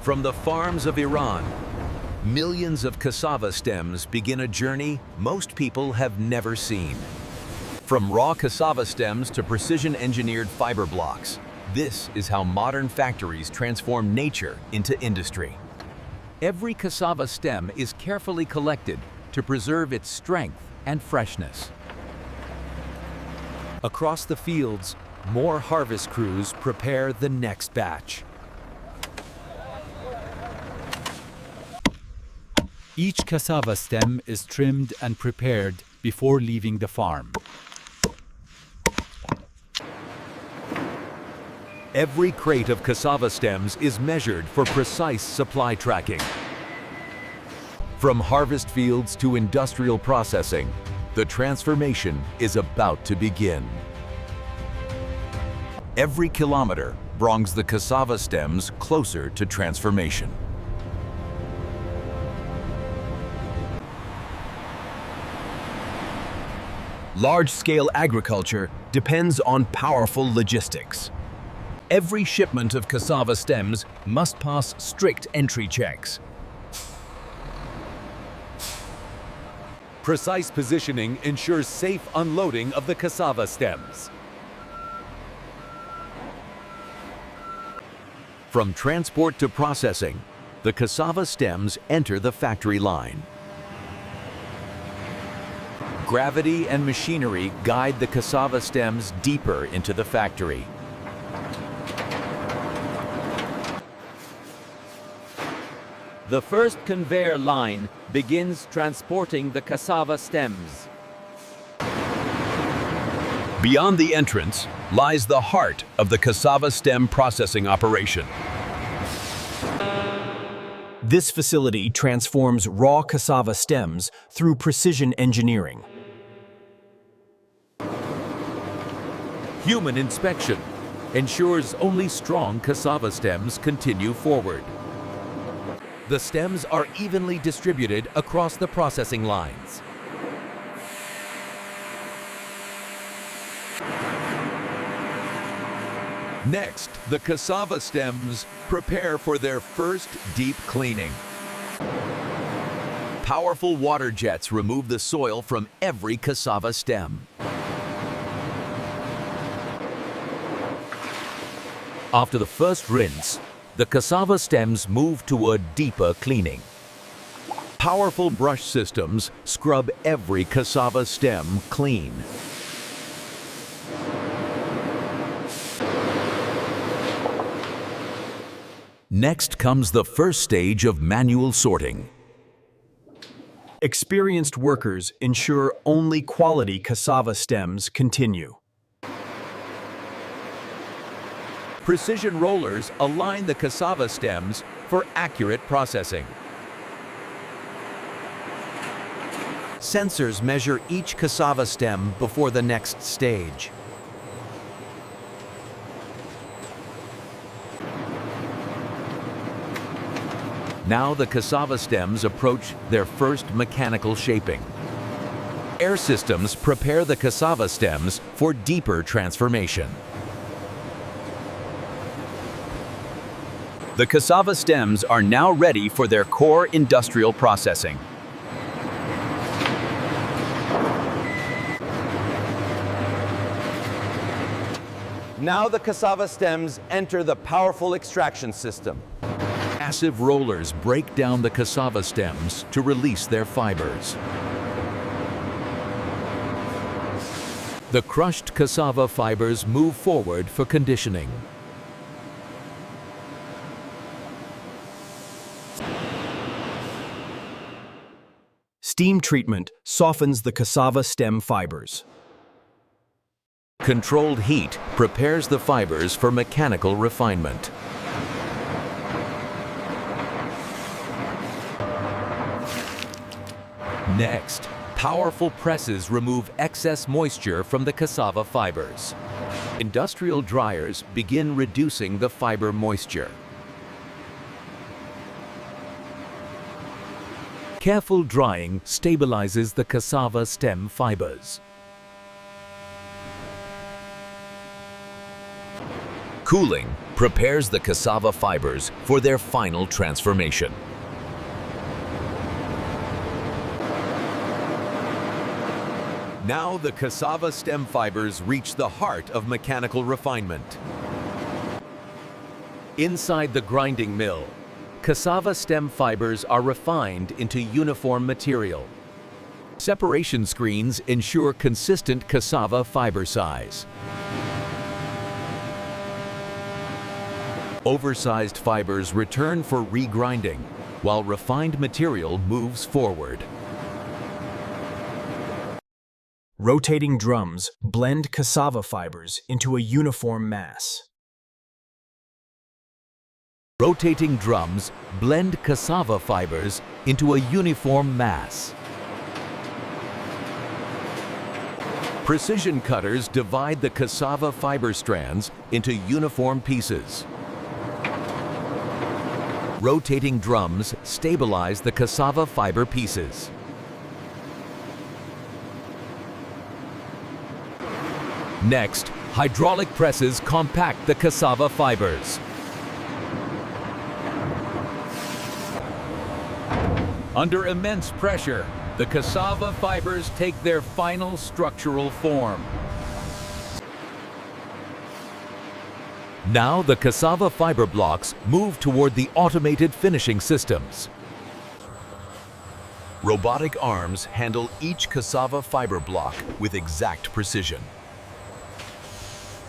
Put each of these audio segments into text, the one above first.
From the farms of Iran, millions of cassava stems begin a journey most people have never seen. From raw cassava stems to precision-engineered fiber blocks, this is how modern factories transform nature into industry. Every cassava stem is carefully collected to preserve its strength and freshness. Across the fields, more harvest crews prepare the next batch. Each cassava stem is trimmed and prepared before leaving the farm. Every crate of cassava stems is measured for precise supply tracking. From harvest fields to industrial processing, the transformation is about to begin. Every kilometer brings the cassava stems closer to transformation. Large-scale agriculture depends on powerful logistics. Every shipment of cassava stems must pass strict entry checks. Precise positioning ensures safe unloading of the cassava stems. From transport to processing, the cassava stems enter the factory line. Gravity and machinery guide the cassava stems deeper into the factory. The first conveyor line begins transporting the cassava stems. Beyond the entrance lies the heart of the cassava stem processing operation. This facility transforms raw cassava stems through precision engineering. Human inspection ensures only strong cassava stems continue forward. The stems are evenly distributed across the processing lines. Next, the cassava stems prepare for their first deep cleaning. Powerful water jets remove the soil from every cassava stem. After the first rinse, the cassava stems move to a deeper cleaning. Powerful brush systems scrub every cassava stem clean. Next comes the first stage of manual sorting. Experienced workers ensure only quality cassava stems continue. Precision rollers align the cassava stems for accurate processing. Sensors measure each cassava stem before the next stage. Now the cassava stems approach their first mechanical shaping. Air systems prepare the cassava stems for deeper transformation. The cassava stems are now ready for their core industrial processing. Now the cassava stems enter the powerful extraction system. Massive rollers break down the cassava stems to release their fibers. The crushed cassava fibers move forward for conditioning. Steam treatment softens the cassava stem fibers. Controlled heat prepares the fibers for mechanical refinement. Next, powerful presses remove excess moisture from the cassava fibers. Industrial dryers begin reducing the fiber moisture. Careful drying stabilizes the cassava stem fibers. Cooling prepares the cassava fibers for their final transformation. Now the cassava stem fibers reach the heart of mechanical refinement. Inside the grinding mill, cassava stem fibers are refined into uniform material. Separation screens ensure consistent cassava fiber size. Oversized fibers return for regrinding, while refined material moves forward. Rotating drums blend cassava fibers into a uniform mass. Rotating drums blend cassava fibers into a uniform mass. Precision cutters divide the cassava fiber strands into uniform pieces. Rotating drums stabilize the cassava fiber pieces. Next, hydraulic presses compact the cassava fibers. Under immense pressure, the cassava fibers take their final structural form. Now the cassava fiber blocks move toward the automated finishing systems. Robotic arms handle each cassava fiber block with exact precision.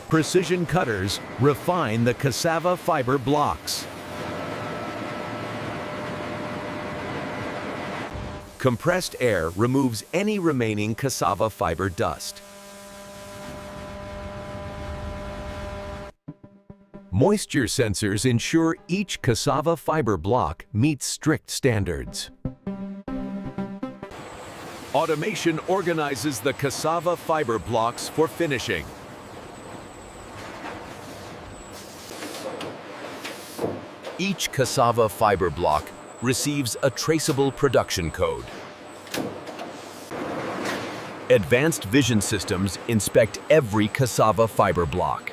Precision cutters refine the cassava fiber blocks. Compressed air removes any remaining cassava fiber dust. Moisture sensors ensure each cassava fiber block meets strict standards. Automation organizes the cassava fiber blocks for finishing. Each cassava fiber block receives a traceable production code. Advanced vision systems inspect every cassava fiber block.